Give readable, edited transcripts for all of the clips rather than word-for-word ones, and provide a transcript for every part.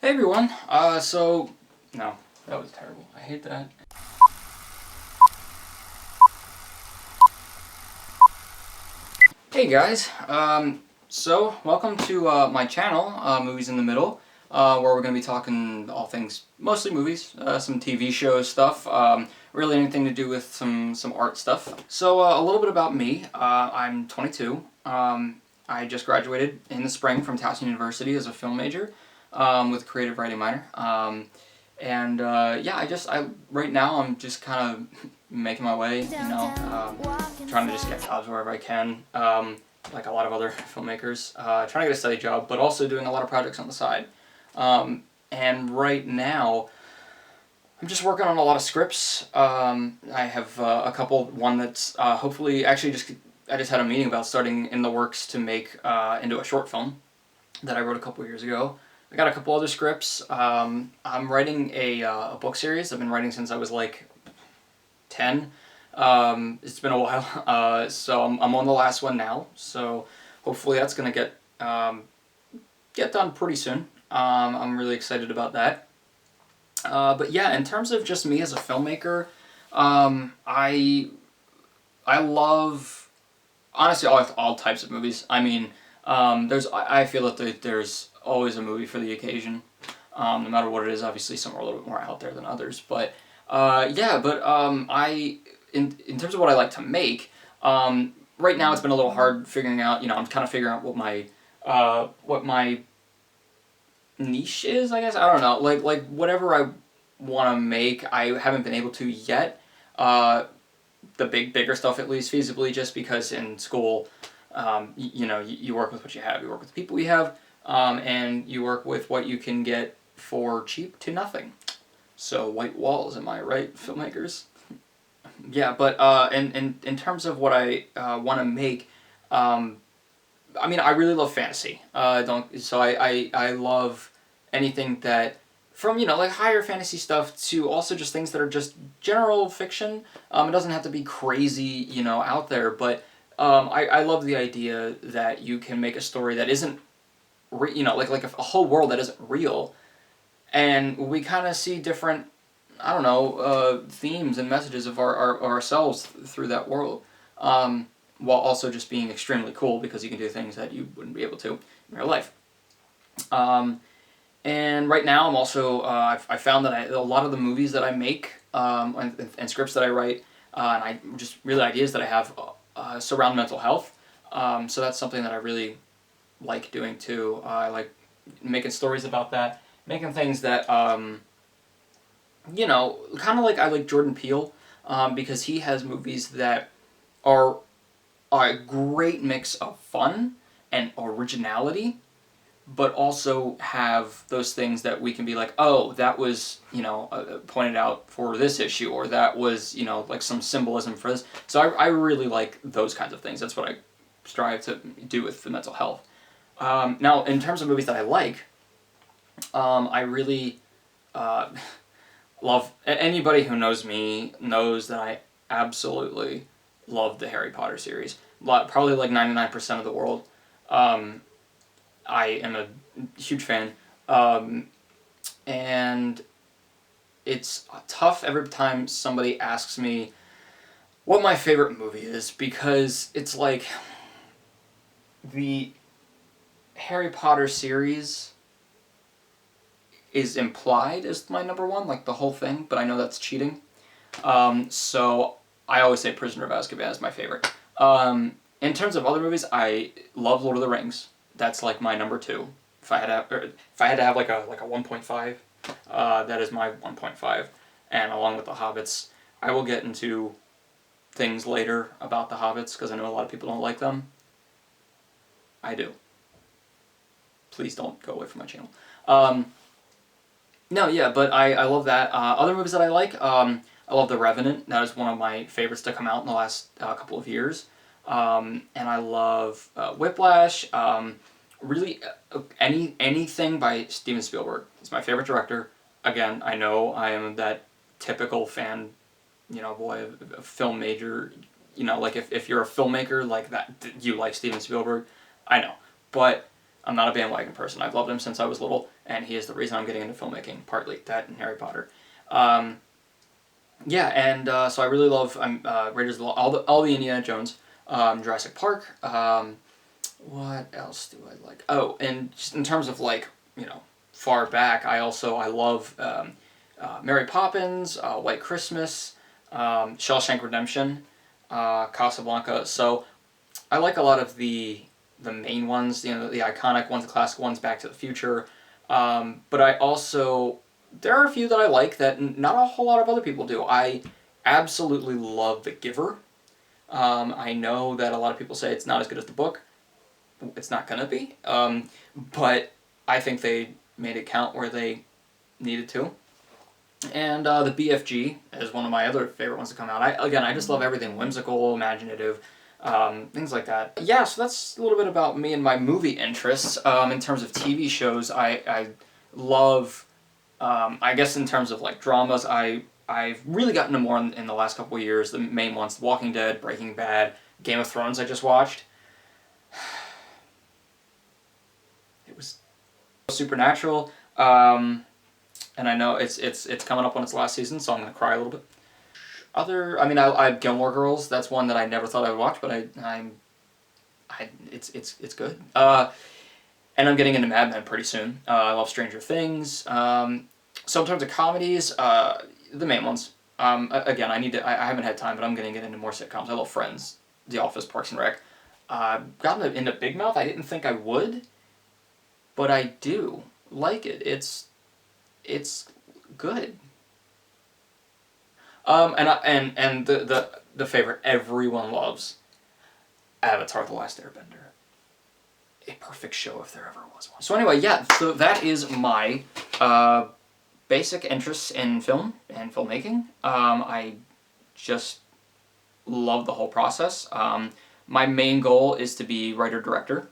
Hey everyone, no, that was terrible. I hate that. Hey guys, welcome to my channel, Movies in the Middle, where we're going to be talking all things, mostly movies, some TV show stuff, really anything to do with some art stuff. So a little bit about me, I'm 22, I just graduated in the spring from Towson University as a film major, with a creative writing minor. Right now I'm just kind of making my way, trying to just get jobs wherever I can, like a lot of other filmmakers, trying to get a steady job, but also doing a lot of projects on the side. And right now, I'm just working on a lot of scripts. I have a couple, one that's hopefully, I just had a meeting about starting in the works to make into a short film that I wrote a couple years ago. I got a couple other scripts. I'm writing a book series. I've been writing since I was like 10. It's been a while, so I'm on the last one now. So hopefully that's gonna get done pretty soon. I'm really excited about that. But yeah, in terms of just me as a filmmaker, I love honestly all types of movies. I mean, I feel that there's always a movie for the occasion, no matter what it is. Obviously, some are a little bit more out there than others, but in terms of what I like to make, right now it's been a little hard figuring out. I'm kind of figuring out what my niche is. I guess I don't know. Like whatever I want to make, I haven't been able to yet. The bigger stuff at least feasibly, just because in school, you work with what you have. You work with the people you have, and you work with what you can get for cheap to nothing. So white walls, am I right, filmmakers? Yeah, but in terms of what I want to make, I mean, I really love fantasy. I love anything that, from like higher fantasy stuff to also just things that are just general fiction. It doesn't have to be crazy, out there, but I love the idea that you can make a story that isn't, like a whole world that isn't real, and we kind of see different, I don't know, themes and messages of ourselves through that world, while also just being extremely cool because you can do things that you wouldn't be able to in real life. And right now I'm also, I found that a lot of the movies that I make, and scripts that I write, and really ideas that I have, surround mental health. So that's something that I really like doing too. I like making stories about that, making things that, kind of like I like Jordan Peele, because he has movies that are a great mix of fun and originality, but also have those things that we can be like, oh, that was, pointed out for this issue, or that was, like some symbolism for this. So I really like those kinds of things. That's what I strive to do with the mental health. Now, in terms of movies that I like, I really love, anybody who knows me knows that I absolutely love the Harry Potter series. Probably like 99% of the world. I am a huge fan, and it's tough every time somebody asks me what my favorite movie is, because it's like the Harry Potter series is implied as my number one, like the whole thing, but I know that's cheating. So I always say Prisoner of Azkaban is my favorite. In terms of other movies, I love Lord of the Rings. That's like my number two. If I had to have like a 1.5, that is my 1.5. And along with the Hobbits, I will get into things later about the Hobbits because I know a lot of people don't like them. I do. Please don't go away from my channel. No, yeah, but I love that. Other movies that I like, I love The Revenant. That is one of my favorites to come out in the last couple of years. And I love Whiplash. Really, anything by Steven Spielberg. He's my favorite director. Again, I know I am that typical fan, boy, a film major. Like if you're a filmmaker like that, you like Steven Spielberg. I know, but I'm not a bandwagon person. I've loved him since I was little, and he is the reason I'm getting into filmmaking, partly that and Harry Potter. Yeah, and so I really love Raiders of the all the Indiana Jones, Jurassic Park. What else do I like? Oh, and just in terms of like, far back, I love Mary Poppins, White Christmas, Shawshank Redemption, Casablanca. So I like a lot of the main ones, the iconic ones, the classic ones, Back to the Future. But I also, there are a few that I like that not a whole lot of other people do. I absolutely love The Giver. I know that a lot of people say it's not as good as the book. It's not gonna be. But I think they made it count where they needed to. And the BFG is one of my other favorite ones to come out. I just love everything whimsical, imaginative, things like that. Yeah, so that's a little bit about me and my movie interests. In terms of TV shows, I love, I guess in terms of like dramas, I've really gotten to more in the last couple of years. The main ones, The Walking Dead, Breaking Bad, Game of Thrones I just watched. It was Supernatural. And I know it's coming up on its last season, so I'm gonna cry a little bit. I Gilmore Girls. That's one that I never thought I would watch, but it's good. And I'm getting into Mad Men pretty soon. I love Stranger Things. So in terms of comedies, the main ones. Again, I haven't had time, but I'm gonna get into more sitcoms. I love Friends, The Office, Parks and Rec. Gotten into Big Mouth. I didn't think I would, but I do like it. It's good. And the favorite everyone loves, Avatar: The Last Airbender. A perfect show if there ever was one. So anyway, yeah, so that is my basic interests in film and filmmaking. I just love the whole process. My main goal is to be writer-director.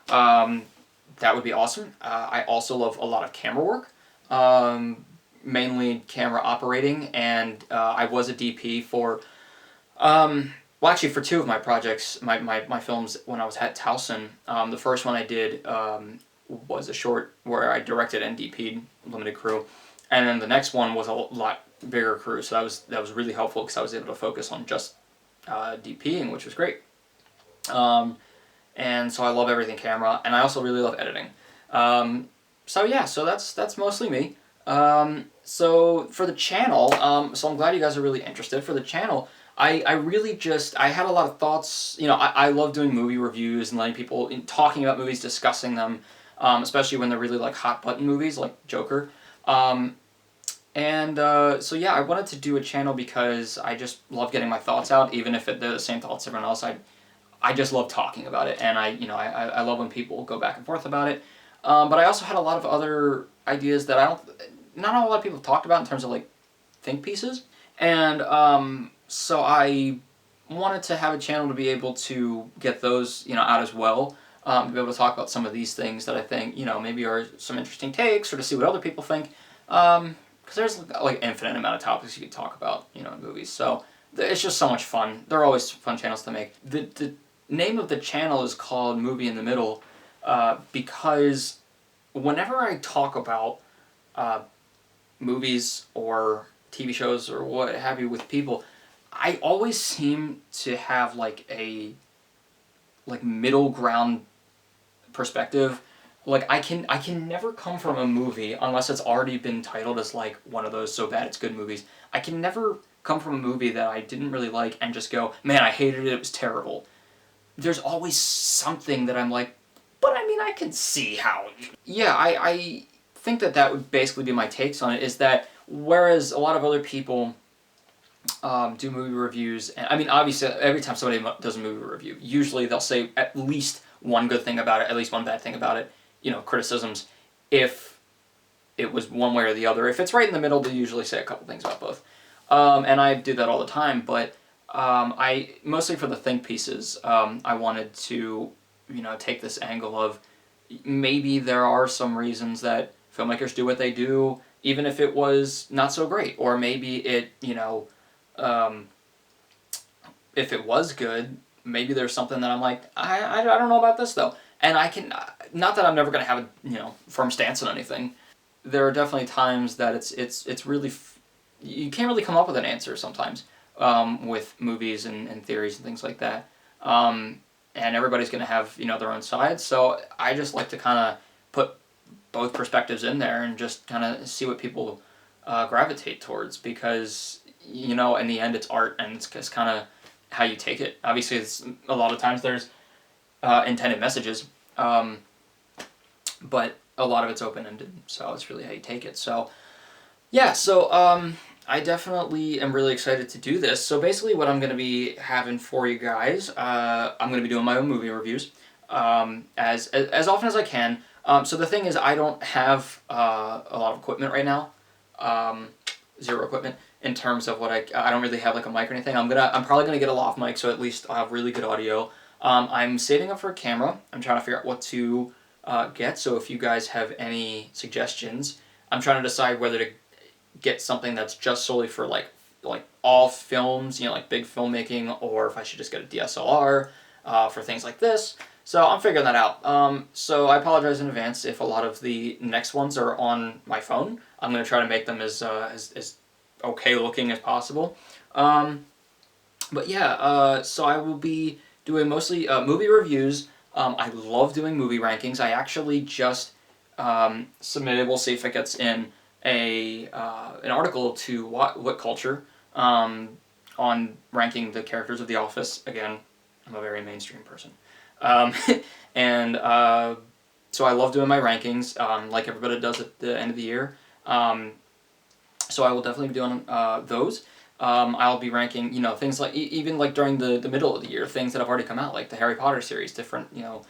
That would be awesome. I also love a lot of camera work. Mainly camera operating, and I was a DP for, actually for two of my projects, my films when I was at Towson. The first one I did was a short where I directed and DP'd, limited crew, and then the next one was a lot bigger crew, so that was really helpful because I was able to focus on just DPing, which was great. And so I love everything camera, and I also really love editing. So yeah, so that's mostly me. So for the channel, so I'm glad you guys are really interested. For the channel, I really I had a lot of thoughts. I love doing movie reviews and letting people, talking about movies, discussing them, especially when they're really like hot button movies like Joker. So yeah, I wanted to do a channel because I just love getting my thoughts out, even if they're the same thoughts as everyone else. I just love talking about it, and I love when people go back and forth about it. But I also had a lot of other ideas that not a lot of people have talked about in terms of like think pieces, and so I wanted to have a channel to be able to get those out as well, to be able to talk about some of these things that I think maybe are some interesting takes, or to see what other people think, because there's like infinite amount of topics you could talk about in movies. So it's just so much fun. They're always fun channels to make. The name of the channel is called Movie in the Middle, because whenever I talk about movies or TV shows or what have you with people, I always seem to have like a middle ground perspective. Like I can never come from a movie unless it's already been titled as like one of those so bad it's good movies. I can never come from a movie that I didn't really like and just go, man, I hated it, it was terrible. There's always something that I'm like, but I mean, I can see how. Yeah, I think that would basically be my takes on it, is that whereas a lot of other people do movie reviews, and I mean, obviously, every time somebody does a movie review, usually they'll say at least one good thing about it, at least one bad thing about it, criticisms, if it was one way or the other. If it's right in the middle, they usually say a couple things about both. And I do that all the time, but I mostly for the think pieces, I wanted to take this angle of maybe there are some reasons that filmmakers do what they do, even if it was not so great, or maybe it if it was good, maybe there's something that I'm like, I don't know about this though, And I can, not that I'm never going to have a, you know, firm stance on anything. There are definitely times that it's really, you can't really come up with an answer sometimes with movies and theories and things like that. And everybody's going to have, you know, their own sides. So I just like to kind of put both perspectives in there and just kind of see what people gravitate towards, because, you know, in the end it's art, and it's just kind of how you take it. Obviously, it's, a lot of times there's intended messages, but a lot of it's open-ended, so it's really how you take it. So yeah, so I definitely am really excited to do this. So basically what I'm going to be having for you guys, I'm going to be doing my own movie reviews as often as I can. So the thing is, I don't have a lot of equipment right now, zero equipment in terms of what I don't really have like a mic or anything. I'm probably gonna get a lav mic, so at least I'll have really good audio. I'm saving up for a camera. I'm trying to figure out what to get. So if you guys have any suggestions, I'm trying to decide whether to get something that's just solely for like all films, you know, like big filmmaking, or if I should just get a DSLR for things like this. So I'm figuring that out. So I apologize in advance if a lot of the next ones are on my phone. I'm going to try to make them as okay looking as possible. But yeah, so I will be doing mostly movie reviews. I love doing movie rankings. I actually just submitted, we'll see if it gets in, an article to What Culture on ranking the characters of The Office. Again, I'm a very mainstream person. And so I love doing my rankings, like everybody does at the end of the year. So I will definitely be doing those. I'll be ranking, you know, things like, even like during the middle of the year, things that have already come out, like the Harry Potter series, different, you know,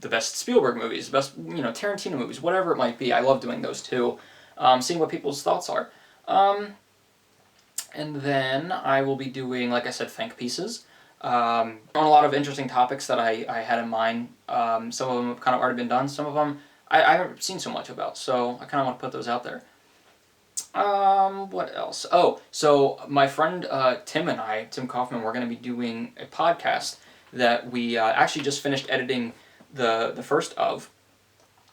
the best Spielberg movies, the best, you know, Tarantino movies, whatever it might be. I love doing those too, seeing what people's thoughts are. And then I will be doing, like I said, think pieces. On a lot of interesting topics that I had in mind. Some of them have kind of already been done. Some of them I haven't seen so much about, so I kind of want to put those out there. What else? Oh, so my friend Tim and I, Tim Kaufman, we're going to be doing a podcast that we actually just finished editing the first of.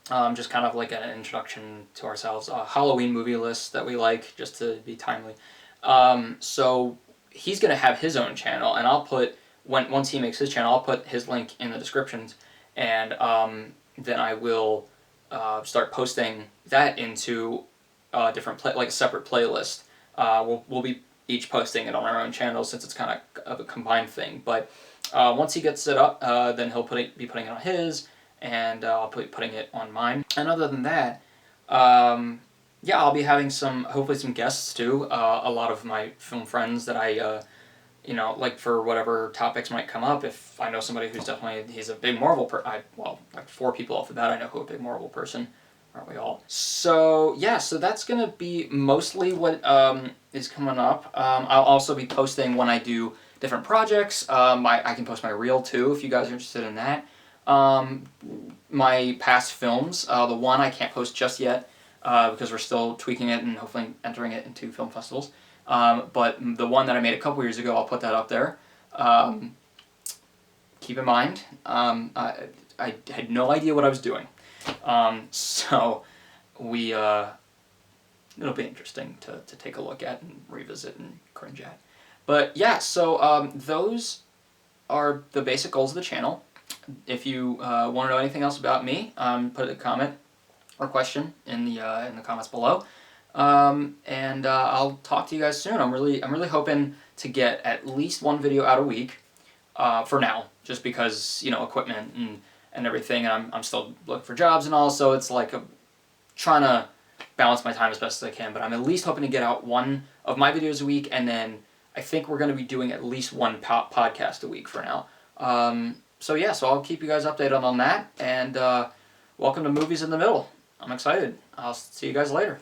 Just kind of like an introduction to ourselves. A Halloween movie list that we like, just to be timely. So he's going to have his own channel, and I'll put, once he makes his channel, I'll put his link in the descriptions, and then I will start posting that into different like a separate playlist. We'll be each posting it on our own channel, since it's kind of a combined thing. But once he gets it up, then he'll be putting it on his, and I'll be putting it on mine. And other than that, yeah, I'll be having hopefully some guests too. A lot of my film friends that I, you know, like for whatever topics might come up. If I know somebody who's he's a big Marvel well, like 4 people off the bat, I know who a big Marvel person. Aren't we all? So yeah, so that's gonna be mostly what is coming up. I'll also be posting when I do different projects. I can post my reel too if you guys are interested in that. My past films, the one I can't post just yet because we're still tweaking it and hopefully entering it into film festivals. But the one that I made a couple years ago, I'll put that up there. Keep in mind, I had no idea what I was doing. So it'll be interesting to take a look at and revisit and cringe at. But yeah, so those are the basic goals of the channel. If you want to know anything else about me, put a comment or question in the comments below. And I'll talk to you guys soon. I'm really hoping to get at least one video out a week for now, just because, you know, equipment and everything, and I'm still looking for jobs and all, so it's like trying to balance my time as best as I can. But I'm at least hoping to get out one of my videos a week, and then I think we're going to be doing at least one podcast a week for now. So yeah, so I'll keep you guys updated on that, and welcome to Movies in the Middle. I'm excited. I'll see you guys later.